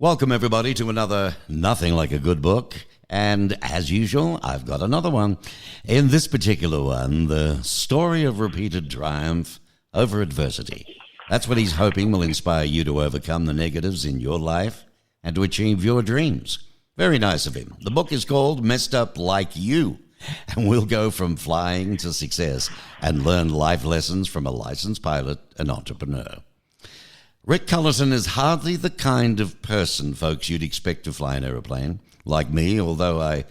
Welcome, everybody, to another Nothing Like a Good Book. And as usual, I've got another one. In this particular one, the story of repeated triumph over adversity. That's what he's hoping will inspire you to overcome the negatives in your life and to achieve your dreams. Very nice of him. The book is called Messed Up Like You, and we'll go from flying to success and learn life lessons from a licensed pilot and entrepreneur. Rick Culleton is hardly the kind of person, folks, you'd expect to fly an aeroplane. Like me, although I,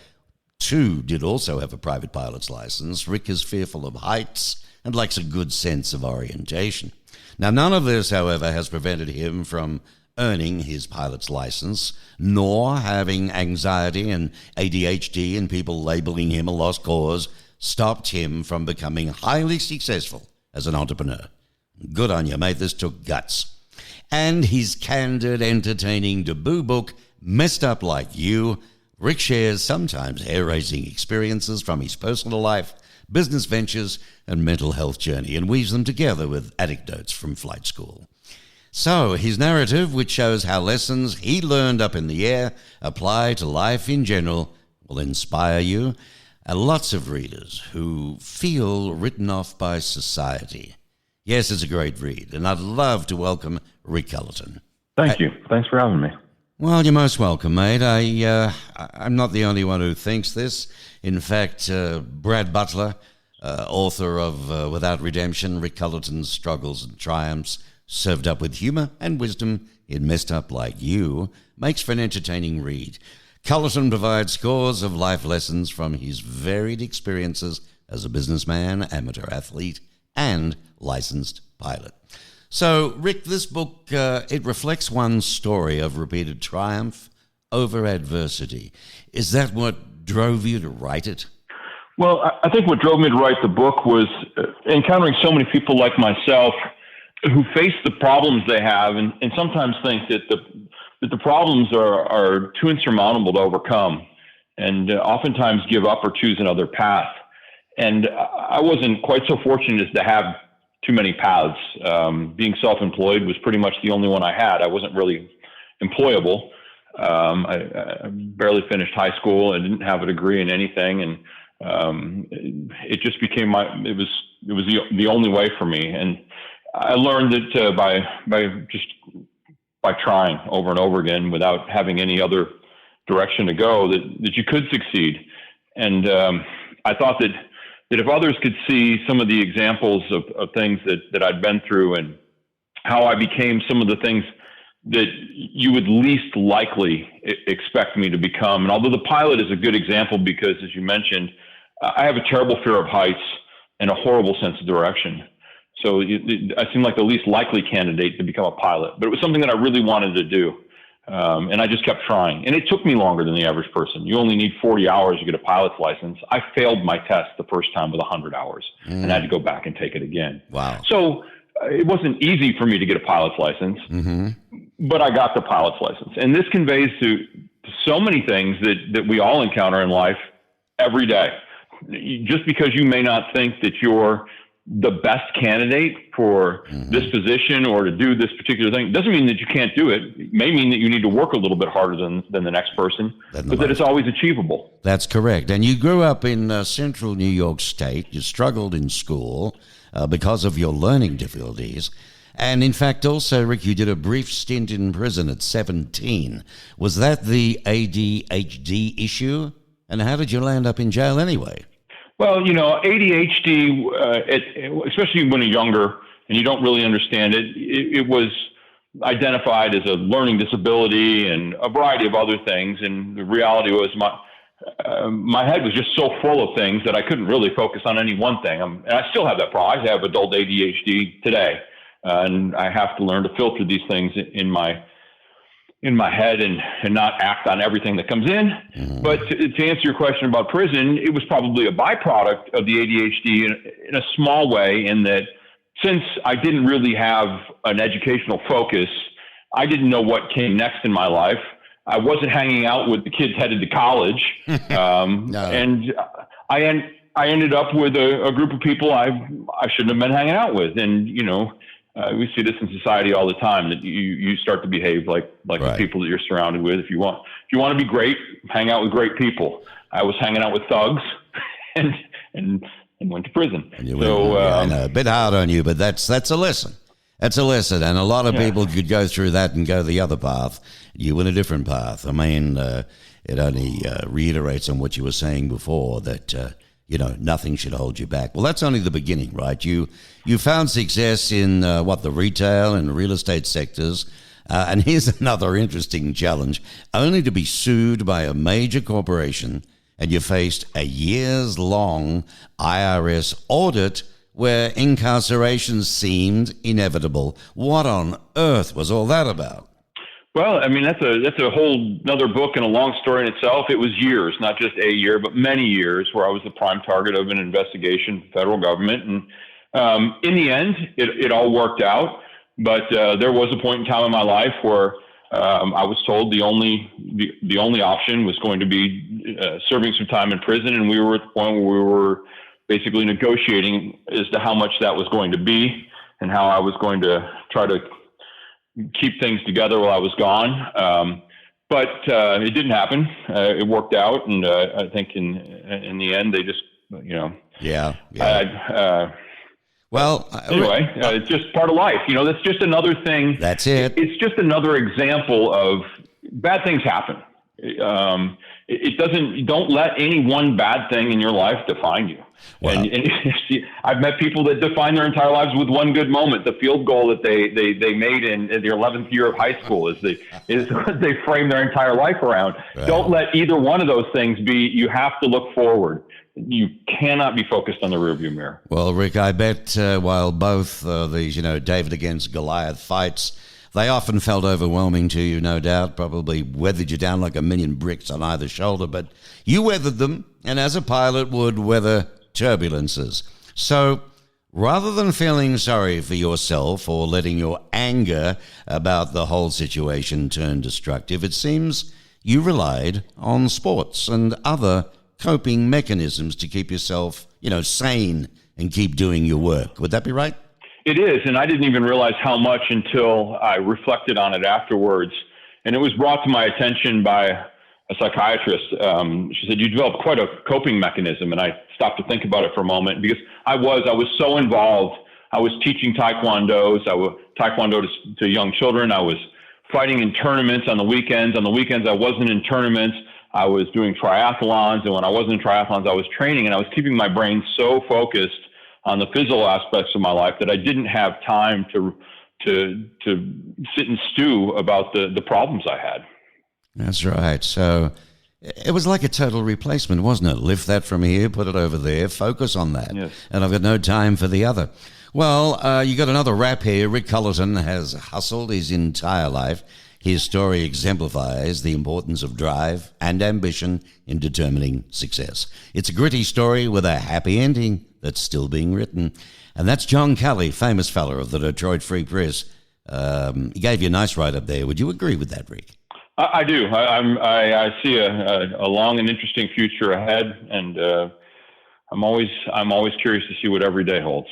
too, did also have a private pilot's license, Rick is fearful of heights and likes a good sense of orientation. Now, none of this, however, has prevented him from earning his pilot's license, nor having anxiety and ADHD and people labeling him a lost cause stopped him from becoming highly successful as an entrepreneur. Good on you, mate. This took guts. And his candid, entertaining debut book, Messed Up Like You, Rick shares sometimes hair-raising experiences from his personal life, business ventures, and mental health journey, and weaves them together with anecdotes from flight school. So, his narrative, which shows how lessons he learned up in the air apply to life in general, will inspire you and lots of readers who feel written off by society. Yes, it's a great read, and I'd love to welcome Rick Culleton. Thank you. Thanks for having me. Well, you're most welcome, mate. I'm not the only one who thinks this. In fact, Brad Butler, author of Without Redemption, Rick Culleton's Struggles and Triumphs, served up with humor and wisdom in Messed Up Like You, makes for an entertaining read. Culleton provides scores of life lessons from his varied experiences as a businessman, amateur athlete, and licensed pilot. So, Rick, this book, it reflects one story of repeated triumph over adversity. Is that what drove you to write it? Well, I think what drove me to write the book was encountering so many people like myself who face the problems they have and sometimes think that the problems are too insurmountable to overcome and oftentimes give up or choose another path. And I wasn't quite so fortunate as to have too many paths. Being self-employed was pretty much the only one I had. I wasn't really employable. I barely finished high school. I didn't have a degree in anything, and it just became it was the only way for me. And I learned that by trying over and over again without having any other direction to go, that you could succeed. And I thought that if others could see some of the examples of things that I'd been through and how I became some of the things that you would least likely expect me to become. And although the pilot is a good example because, as you mentioned, I have a terrible fear of heights and a horrible sense of direction. So I seemed like the least likely candidate to become a pilot, but it was something that I really wanted to do. And I just kept trying. And it took me longer than the average person. You only need 40 hours to get a pilot's license. I failed my test the first time with 100 hours and I had to go back and take it again. Wow. So it wasn't easy for me to get a pilot's license, but I got the pilot's license. And this conveys to so many things that we all encounter in life every day. Just because you may not think that you're the best candidate for this position or to do this particular thing doesn't mean that you can't do it. It may mean that you need to work a little bit harder than the next person, but that it's always achievable. That's correct. And you grew up in central New York State. You struggled in school because of your learning difficulties. And in fact, also, Rick, you did a brief stint in prison at 17. Was that the ADHD issue? And how did you land up in jail anyway? Well, ADHD, especially when you're younger and you don't really understand it, it was identified as a learning disability and a variety of other things. And the reality was my head was just so full of things that I couldn't really focus on any one thing. And I still have that problem. I have adult ADHD today, and I have to learn to filter these things in my head and not act on everything that comes in. But to answer your question about prison, it was probably a byproduct of the ADHD in a small way, in that since I didn't really have an educational focus, I didn't know what came next in my life. I wasn't hanging out with the kids headed to college. No. And I ended up with a group of people I shouldn't have been hanging out with. And, we see this in society all the time, that you start to behave like Right. the people that you're surrounded with. If you want to be great, hang out with great people. I was hanging out with thugs and went to prison. I know, a bit hard on you, but that's a lesson. That's a lesson, and a lot of people could go through that and go the other path. You went a different path. I mean, it only reiterates on what you were saying before, that nothing should hold you back. Well, that's only the beginning, right? You found success in the retail and real estate sectors, and here's another interesting challenge: only to be sued by a major corporation, and you faced a years-long IRS audit where incarceration seemed inevitable. What on earth was all that about? Well, I mean, that's a whole another book and a long story in itself. It was years, not just a year, but many years, where I was the prime target of an investigation from the federal government. And in the end, it all worked out. But there was a point in time in my life where I was told the only option was going to be serving some time in prison, and we were at the point where we were basically negotiating as to how much that was going to be and how I was going to try to keep things together while I was gone. But it didn't happen. It worked out. And I think in the end, they just, Yeah. Anyway, it's just part of life. That's just another thing. That's it. It's just another example of bad things happen. Don't let any one bad thing in your life define you. Wow. And I've met people that define their entire lives with one good moment. The field goal that they made in their 11th year of high school is what they frame their entire life around. Right. Don't let either one of those things be. You have to look forward. You cannot be focused on the rearview mirror. Well, Rick, I bet while both these, David against Goliath fights, they often felt overwhelming to you, no doubt, probably weathered you down like a million bricks on either shoulder, but you weathered them, and as a pilot would weather turbulences. So rather than feeling sorry for yourself or letting your anger about the whole situation turn destructive, it seems you relied on sports and other coping mechanisms to keep yourself, sane and keep doing your work. Would that be right? It is, and I didn't even realize how much until I reflected on it afterwards. And it was brought to my attention by a psychiatrist. She said, "You developed quite a coping mechanism." And I stopped to think about it for a moment, because I was so involved. I was teaching taekwondo to young children. I was fighting in tournaments on the weekends. On the weekends, I wasn't in tournaments. I was doing triathlons, and when I wasn't in triathlons, I was training, and I was keeping my brain so focused on the physical aspects of my life that I didn't have time to sit and stew about the problems I had. That's right. So it was like a total replacement, wasn't it? Lift that from here, put it over there, focus on that. Yes. And I've got no time for the other. Well, you got another rap here. Rick Culleton has hustled his entire life. His story exemplifies the importance of drive and ambition in determining success. It's a gritty story with a happy ending that's still being written. And that's John Kelly, famous fella of the Detroit Free Press. He gave you a nice write-up there. Would you agree with that, Rick? I do. I see a long and interesting future ahead, and I'm always curious to see what every day holds.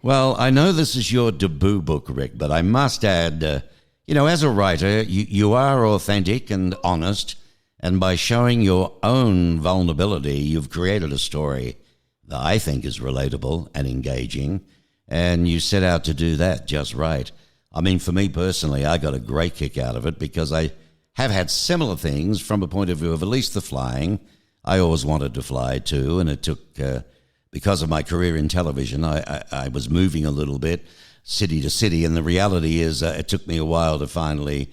Well, I know this is your debut book, Rick, but I must add, as a writer, you are authentic and honest, and by showing your own vulnerability, you've created a story that I think is relatable and engaging, and you set out to do that just right. I mean, for me personally, I got a great kick out of it because I have had similar things from a point of view of at least the flying. I always wanted to fly too, and it took, because of my career in television, I was moving a little bit, city to city, and the reality is it took me a while to finally,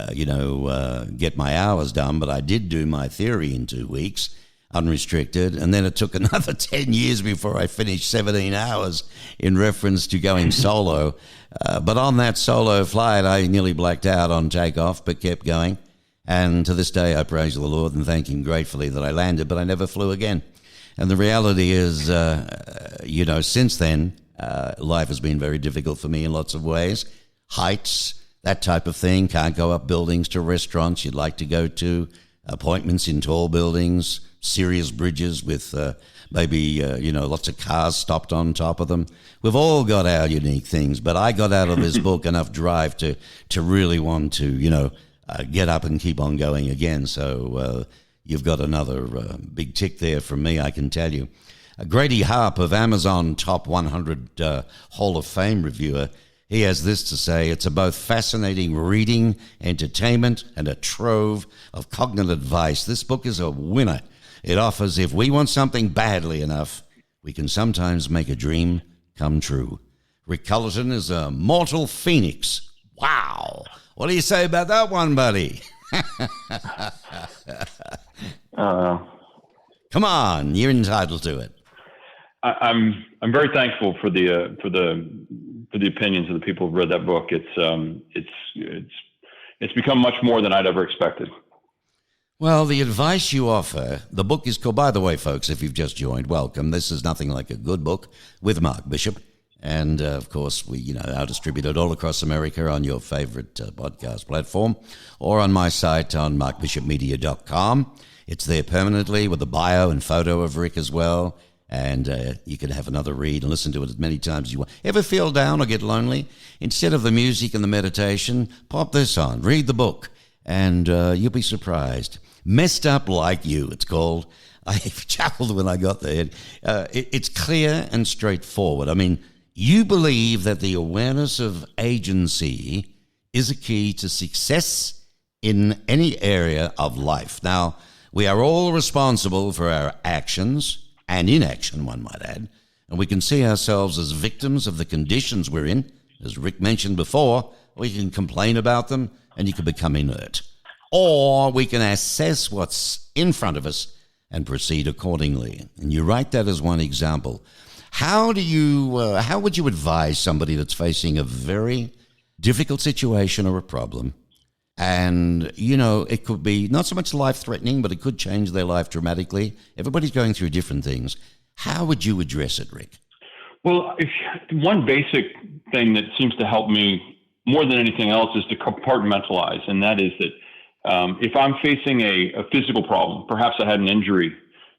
get my hours done, but I did do my theory in 2 weeks, unrestricted, and then it took another 10 years before I finished 17 hours in reference to going solo. But on that solo flight, I nearly blacked out on takeoff, but kept going. And to this day, I praise the Lord and thank Him gratefully that I landed, but I never flew again. And the reality is, since then, life has been very difficult for me in lots of ways. Heights, that type of thing. Can't go up buildings to restaurants you'd like to go to. Appointments in tall buildings. serious bridges with maybe lots of cars stopped on top of them. We've all got our unique things, but I got out of this book enough drive to really want to get up and keep on going again. So you've got another big tick there from me, I can tell you. Grady Harp of Amazon Top 100 Hall of Fame reviewer, he has this to say: it's a both fascinating reading, entertainment, and a trove of cognitive advice. This book is a winner. It offers, if we want something badly enough, we can sometimes make a dream come true. Rick Culleton is a mortal phoenix. Wow. What do you say about that one, buddy? Come on, you're entitled to it. I'm very thankful for the opinions of the people who've read that book. It's become much more than I'd ever expected. Well, the advice you offer, the book is called, by the way, folks, if you've just joined, welcome. This is Nothing Like a Good Book with Mark Bishop. And, of course, we are distributed all across America on your favorite podcast platform or on my site on markbishopmedia.com. It's there permanently with a bio and photo of Rick as well. And you can have another read and listen to it as many times as you want. Ever feel down or get lonely? Instead of the music and the meditation, pop this on, read the book, and you'll be surprised. Messed Up Like You, it's called. I chuckled when I got there. It's clear and straightforward. I mean, you believe that the awareness of agency is a key to success in any area of life. Now, we are all responsible for our actions and inaction, one might add, and we can see ourselves as victims of the conditions we're in. As Rick mentioned before, we can complain about them and you can become inert. Or we can assess what's in front of us and proceed accordingly. And you write that as one example. How would you advise somebody that's facing a very difficult situation or a problem? And, it could be not so much life-threatening, but it could change their life dramatically. Everybody's going through different things. How would you address it, Rick? Well, one basic thing that seems to help me more than anything else is to compartmentalize. And that is that if I'm facing a physical problem, perhaps I had an injury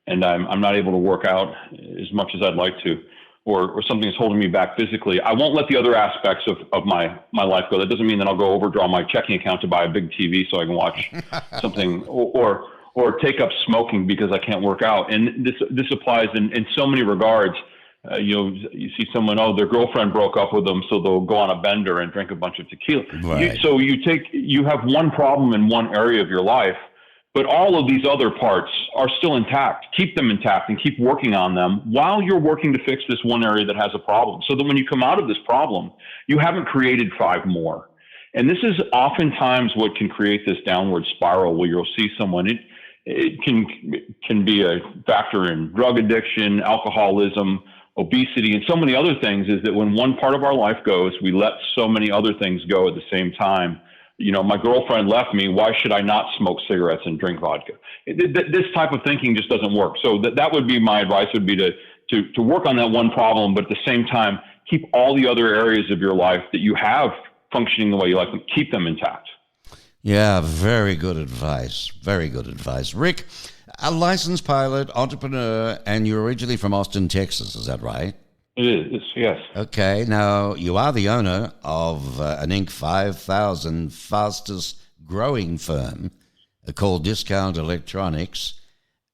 and I'm not able to work out as much as I'd like to, or something is holding me back physically, I won't let the other aspects of my life go. That doesn't mean that I'll go overdraw my checking account to buy a big TV so I can watch something, or take up smoking because I can't work out. And this applies in so many regards. You see someone, their girlfriend broke up with them, so they'll go on a bender and drink a bunch of tequila. Right. You have one problem in one area of your life, but all of these other parts are still intact. Keep them intact and keep working on them while you're working to fix this one area that has a problem, so that when you come out of this problem, you haven't created 5 more. And this is oftentimes what can create this downward spiral where you'll see someone, it can be a factor in drug addiction, alcoholism, obesity, and so many other things, is that when one part of our life goes, we let so many other things go at the same time. My girlfriend left me. Why should I not smoke cigarettes and drink vodka? This type of thinking just doesn't work. So that would be my advice, would be to work on that one problem, but at the same time, keep all the other areas of your life that you have functioning the way you like them, keep them intact. Yeah, very good advice. Very good advice. Rick, a licensed pilot, entrepreneur, and you're originally from Austin, Texas. Is that right? It is, yes. Okay, now you are the owner of an Inc. 5,000 fastest growing firm called Discount Electronics,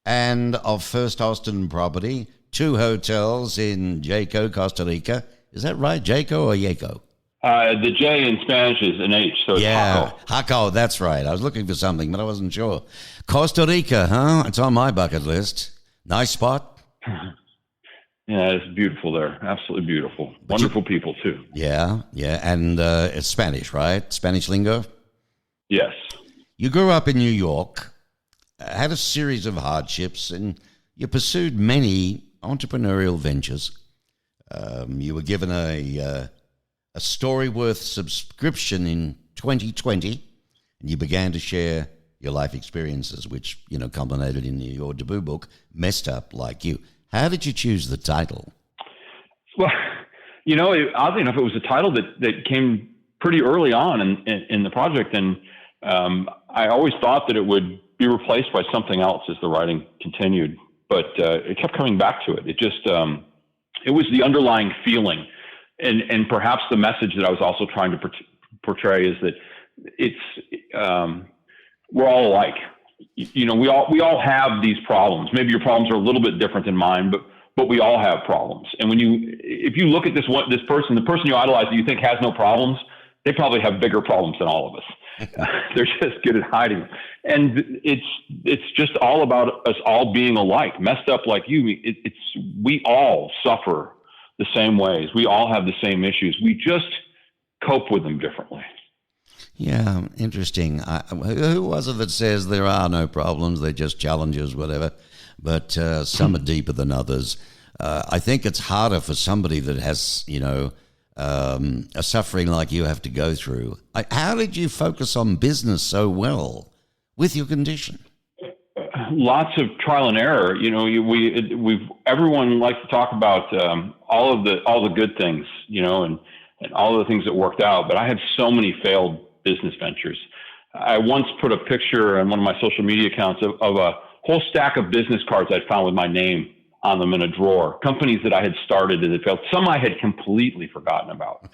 and of First Austin Property, 2 hotels in Jaco, Costa Rica. Is that right, Jaco or Yaco? The J in Spanish is an H, so it's Jaco. Jaco, that's right. I was looking for something, but I wasn't sure. Costa Rica, huh? It's on my bucket list. Nice spot. Yeah, it's beautiful there. Absolutely beautiful. Wonderful people, too. Yeah. And it's Spanish, right? Spanish lingo? Yes. You grew up in New York, had a series of hardships, and you pursued many entrepreneurial ventures. You were given a Storyworth subscription in 2020, and you began to share your life experiences, which, culminated in your debut book, Messed Up Like You. How did you choose the title? Well, oddly enough, it was a title that came pretty early on in the project. And I always thought that it would be replaced by something else as the writing continued. But it kept coming back to it. It just, it was the underlying feeling. And perhaps the message that I was also trying to portray is that it's, we're all alike. You know, we all have these problems. Maybe your problems are a little bit different than mine, but we all have problems. And if you look at this person, the person you idolize that you think has no problems, they probably have bigger problems than all of us. They're just good at hiding them. And it's just all about us all being alike, messed up like you. We all suffer the same ways. We all have the same issues. We just cope with them differently. Yeah, interesting. Who was it that says there are no problems, they're just challenges, whatever, but some are deeper than others. I think it's harder for somebody that has, a suffering like you have to go through. How did you focus on business so well with your condition? Lots of trial and error. Everyone likes to talk about all the good things, and all of the things that worked out. But I had so many failed business ventures. I once put a picture on one of my social media accounts of a whole stack of business cards I'd found with my name on them in a drawer, companies that I had started and had failed. Some I had completely forgotten about.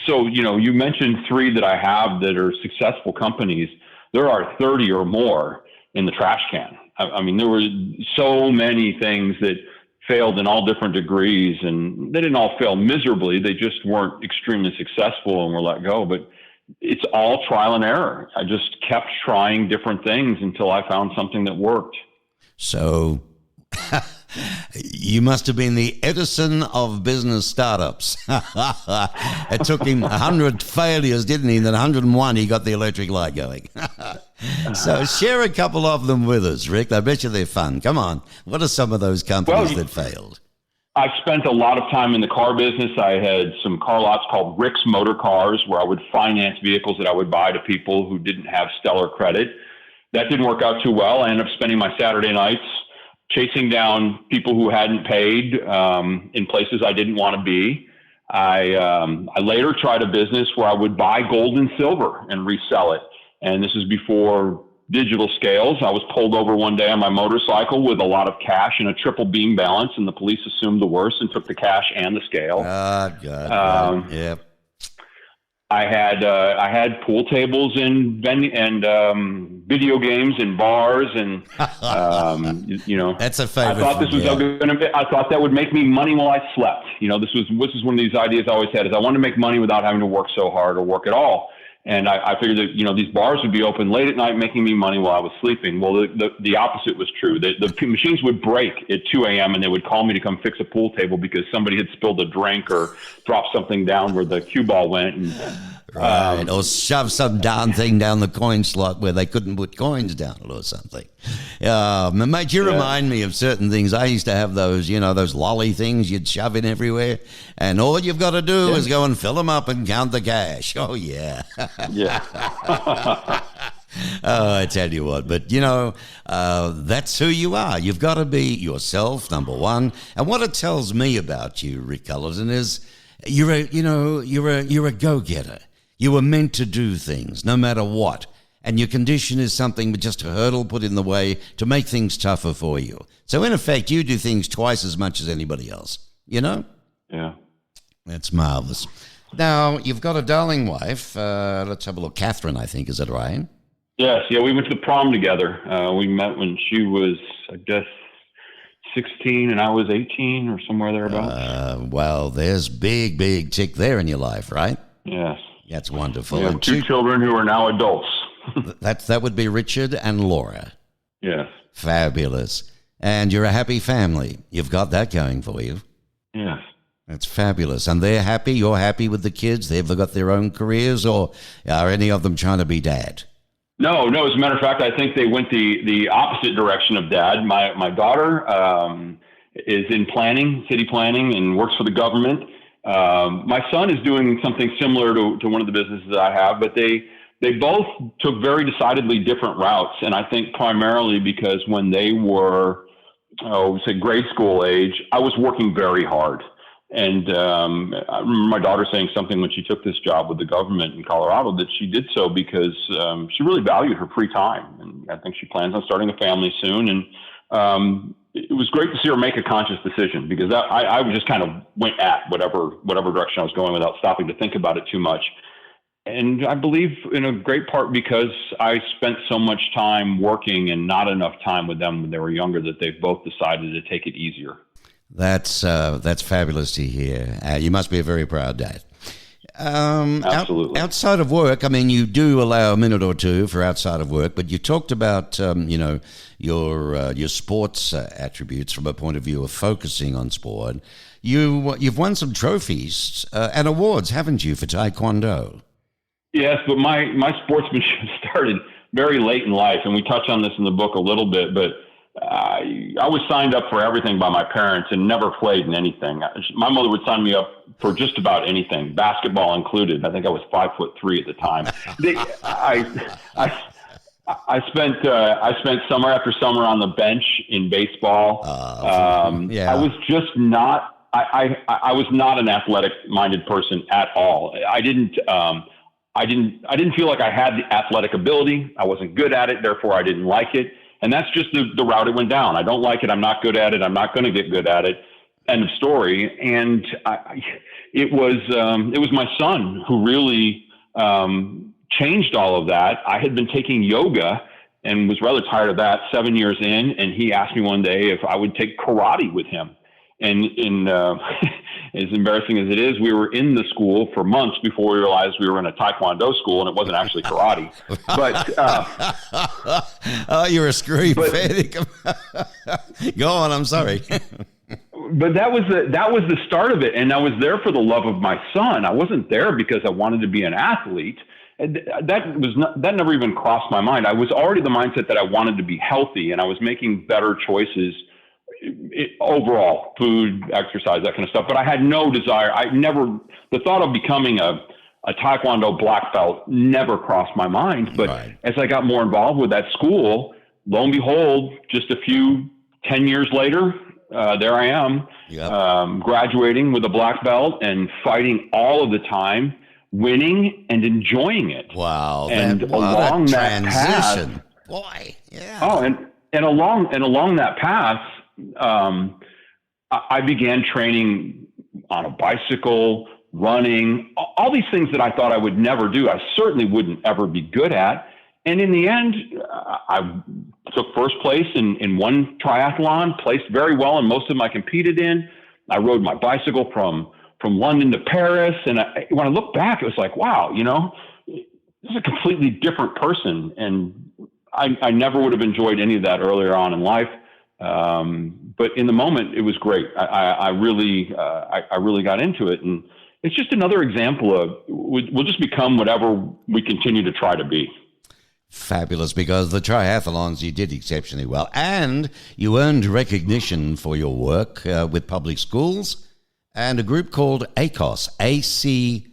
So, you mentioned 3 that I have that are successful companies. There are 30 or more in the trash can. I mean, there were so many things that failed in all different degrees, and they didn't all fail miserably. They just weren't extremely successful and were let go. But it's all trial and error. I just kept trying different things until I found something that worked. So you must have been the Edison of business startups. It took him 100 failures, didn't he? And then 101, he got the electric light going. So share a couple of them with us, Rick. I bet you they're fun. Come on. What are some of those companies that failed? I spent a lot of time in the car business. I had some car lots called Rick's Motor Cars, where I would finance vehicles that I would buy to people who didn't have stellar credit. That didn't work out too well. I ended up spending my Saturday nights chasing down people who hadn't paid in places I didn't want to be. I later tried a business where I would buy gold and silver and resell it. And this is before digital scales. I was pulled over one day on my motorcycle with a lot of cash and a triple beam balance, and the police assumed the worst and took the cash and the scale. God. Yep. I had pool tables and video games and bars and That's a favorite. I thought that would make me money while I slept. This is one of these ideas I always had, is I wanted to make money without having to work so hard or work at all. And I figured that, these bars would be open late at night, making me money while I was sleeping. Well, the opposite was true. The machines would break at 2 a.m. and they would call me to come fix a pool table because somebody had spilled a drink or dropped something down where the cue ball went. And, right, or shove some darn thing down the coin slot where they couldn't put coins down it or something. Mate, you remind me of certain things. I used to have those, those lolly things you'd shove in everywhere, and all you've got to do is go and fill them up and count the cash. Oh, yeah. Yeah. Oh, I tell you what, but that's who you are. You've got to be yourself, number one. And what it tells me about you, Rick Culleton, is you're a go-getter. You were meant to do things, no matter what. And your condition is something but just a hurdle put in the way to make things tougher for you. So in effect, you do things twice as much as anybody else, Yeah. That's marvelous. Now, you've got a darling wife. Let's have a look. Catherine, I think, is that right? Yes. Yeah, we went to the prom together. We met when she was, I guess, 16 and I was 18 or somewhere thereabouts. Well, there's big tick there in your life, right? Yes. That's wonderful. We have 2 children who are now adults. That would be Richard and Laura. Yes. Fabulous. And you're a happy family. You've got that going for you. Yes. That's fabulous. And they're happy? You're happy with the kids? They've got their own careers, or are any of them trying to be dad? No. As a matter of fact, I think they went the opposite direction of dad. My daughter is in city planning, and works for the government. My son is doing something similar to one of the businesses that I have, but they both took very decidedly different routes. And I think primarily because when they were, say grade school age, I was working very hard. And I remember my daughter saying something when she took this job with the government in Colorado, that she did so because she really valued her free time. And I think she plans on starting a family soon. And it was great to see her make a conscious decision, because I just kind of went at whatever direction I was going without stopping to think about it too much. And I believe in a great part because I spent so much time working and not enough time with them when they were younger, that they've both decided to take it easier. That's fabulous to hear. You must be a very proud dad. Absolutely. Outside of work, I mean, you do allow a minute or two for outside of work, but you talked about, your sports attributes from a point of view of focusing on sport. You've won some trophies and awards, haven't you, for Taekwondo? Yes, but my sportsmanship started very late in life, and we touch on this in the book a little bit, but I was signed up for everything by my parents and never played in anything. My mother would sign me up for just about anything, basketball included. I think I was 5'3" at the time. I spent summer after summer on the bench in baseball. Yeah. I was just not. I was not an athletic-minded person at all. I didn't feel like I had the athletic ability. I wasn't good at it, therefore I didn't like it. And that's just the route it went down. I don't like it. I'm not good at it. I'm not going to get good at it. End of story. And it was my son who really changed all of that. I had been taking yoga and was rather tired of that 7 years in. And he asked me one day if I would take karate with him. And as embarrassing as it is, we were in the school for months before we realized we were in a Taekwondo school, and it wasn't actually karate. But oh, you're a screwy fan. Go on. I'm sorry. But that was the start of it, and I was there for the love of my son. I wasn't there because I wanted to be an athlete. And that never even crossed my mind. I was already the mindset that I wanted to be healthy, and I was making better choices. Overall, food, exercise, that kind of stuff. But I had no desire. The thought of becoming a Taekwondo black belt never crossed my mind. But as I got more involved with that school, lo and behold, just 10 years later, there I am, graduating with a black belt and fighting all of the time, winning and enjoying it. Wow. And along that transition. path, boy, yeah. Oh, and along that path, I began training on a bicycle, running, all these things that I thought I would never do. I certainly wouldn't ever be good at. And in the end, I took first place in one triathlon, placed very well in most of them I competed in. I rode my bicycle from London to Paris. And when I look back, it was like, wow, this is a completely different person. And I never would have enjoyed any of that earlier on in life. But in the moment, it was great. I really got into it, and it's just another example of we'll just become whatever we continue to try to be. Fabulous, because the triathlons you did exceptionally well, and you earned recognition for your work with public schools and a group called ACOS, ACOS,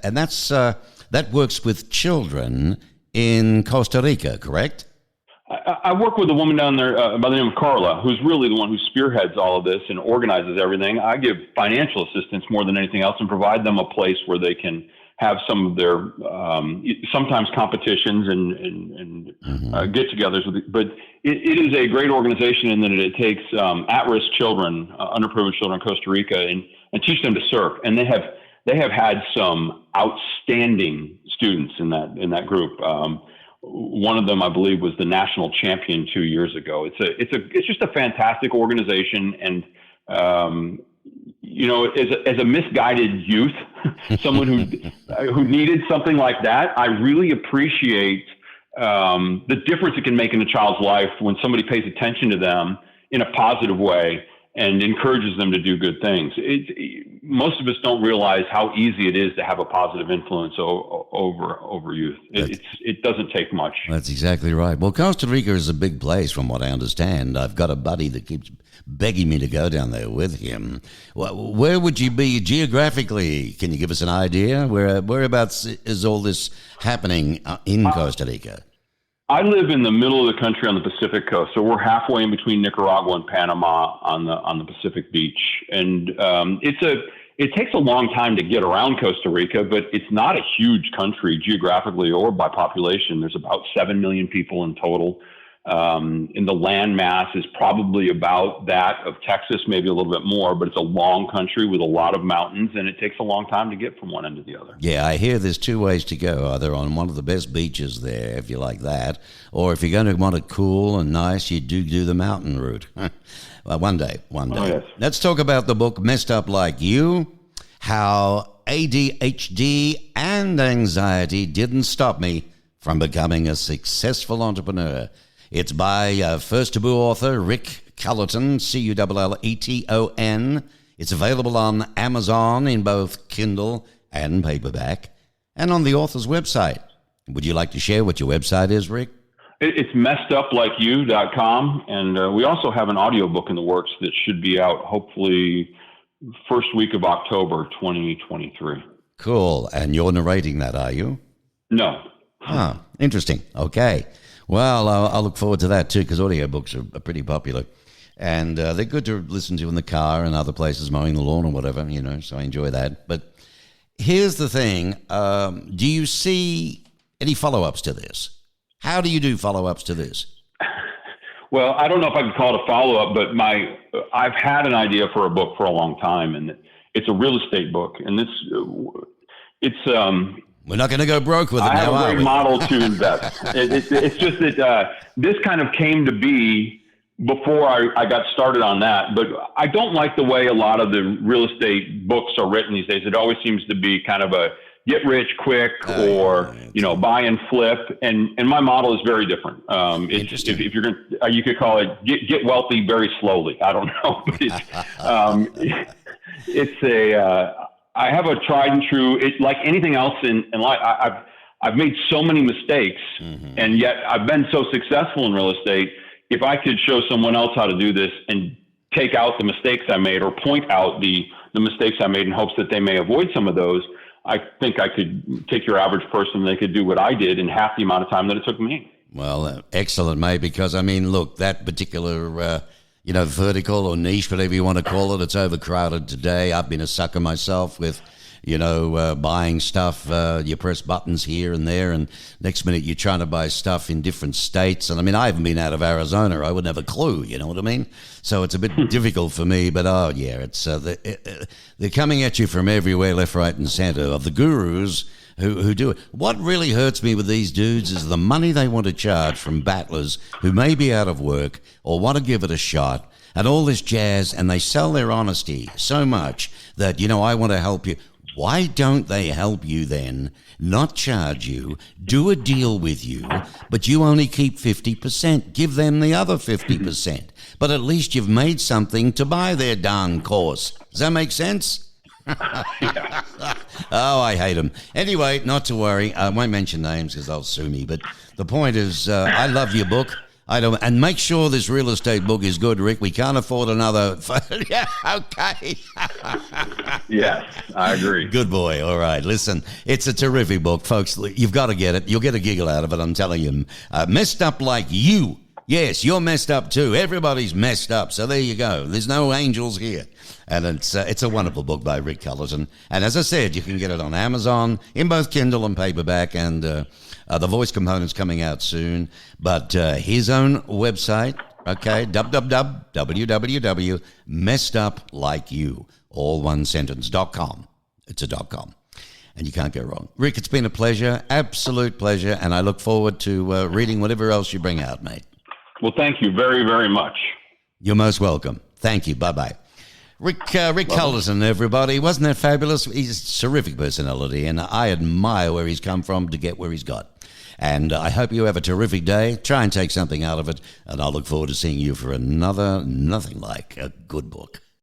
and that works with children in Costa Rica, correct? I work with a woman down there by the name of Carla, who's really the one who spearheads all of this and organizes everything. I give financial assistance more than anything else and provide them a place where they can have some of their sometimes competitions and get-togethers. But it is a great organization in that it takes at-risk children, underprivileged children in Costa Rica, and teach them to surf. And they have had some outstanding students in that group. One of them, I believe, was the national champion 2 years ago. It's just a fantastic organization, and as a misguided youth, someone who needed something like that, I really appreciate the difference it can make in a child's life when somebody pays attention to them in a positive way and encourages them to do good things. Most of us don't realize how easy it is to have a positive influence over youth. It doesn't take much. That's exactly right. Well, Costa Rica is a big place from what I understand. I've got a buddy that keeps begging me to go down there with him. Where would you be geographically? Can you give us an idea? Whereabouts is all this happening in Costa Rica? I live in the middle of the country on the Pacific coast, so we're halfway in between Nicaragua and Panama on the Pacific beach, and it takes a long time to get around Costa Rica, but it's not a huge country geographically or by population. There's about 7 million people in total. And the land mass is probably about that of Texas, maybe a little bit more, but it's a long country with a lot of mountains, and it takes a long time to get from one end to the other. Yeah, I hear there's two ways to go, either on one of the best beaches there, if you like that, or if you're going to want it cool and nice, you do the mountain route. Well, one day. Oh, yes. Let's talk about the book Messed Up Like You, How ADHD and Anxiety Didn't Stop Me from Becoming a Successful Entrepreneur. It's by first debut author Rick Culleton, Culleton. It's available on Amazon in both Kindle and paperback, and on the author's website. Would you like to share what your website is, Rick? It's messeduplikeYou.com, and we also have an audiobook in the works that should be out hopefully first week of October 2023. Cool. And you're narrating that, are you? No. Huh. Interesting. Okay. Well, I'll look forward to that too, because audiobooks are pretty popular. And they're good to listen to in the car and other places, mowing the lawn or whatever, so I enjoy that. But here's the thing. Do you see any follow-ups to this? How do you do follow-ups to this? Well, I don't know if I can call it a follow-up, but I've had an idea for a book for a long time, and it's a real estate book. And we're not going to go broke with it now, I have are a great we? model to invest. It's just that this kind of came to be before I got started on that. But I don't like the way a lot of the real estate books are written these days. It always seems to be kind of a get rich quick or buy and flip. And my model is very different. If you're going to, you could call it get wealthy very slowly. I don't know. But I have a tried and true, like anything else in life, I've made so many mistakes, and yet I've been so successful in real estate. If I could show someone else how to do this and take out the mistakes I made, or point out the mistakes I made in hopes that they may avoid some of those, I think I could take your average person, they could do what I did in half the amount of time that it took me. Well, excellent, mate, because, look, that particular vertical or niche, whatever you want to call it, it's overcrowded today. I've been a sucker myself with, buying stuff. You press buttons here and there, and next minute you're trying to buy stuff in different states. And I haven't been out of Arizona. I wouldn't have a clue, you know what I mean? So it's a bit difficult for me, but it's they're coming at you from everywhere, left, right, and center, of the gurus who do it. What really hurts me with these dudes is the money they want to charge from battlers who may be out of work or want to give it a shot and all this jazz, and they sell their honesty so much that, I want to help you. Why don't they help you then, not charge you, do a deal with you, but you only keep 50%? Give them the other 50%. But at least you've made something to buy their darn course. Does that make sense? Oh, I hate them. Anyway, not to worry. I won't mention names because they'll sue me. But the point is, I love your book. And make sure this real estate book is good, Rick. We can't afford another. Yeah, okay. Yes, I agree. Good boy. All right. Listen, it's a terrific book, folks. You've got to get it. You'll get a giggle out of it, I'm telling you. Messed Up Like You. Yes, you're messed up too. Everybody's messed up. So there you go. There's no angels here. And it's a wonderful book by Rick Culleton. And as I said, you can get it on Amazon in both Kindle and paperback. And the voice component's coming out soon. But his own website, okay, www.messeduplikeYou, all one sentence, .com. It's a .com. And you can't go wrong. Rick, it's been a pleasure, absolute pleasure. And I look forward to reading whatever else you bring out, mate. Well, thank you very, very much. You're most welcome. Thank you. Bye-bye. Rick Culleton, everybody. Wasn't that fabulous? He's a terrific personality, and I admire where he's come from to get where he's got. And I hope you have a terrific day. Try and take something out of it, and I'll look forward to seeing you for another Nothing Like a Good Book.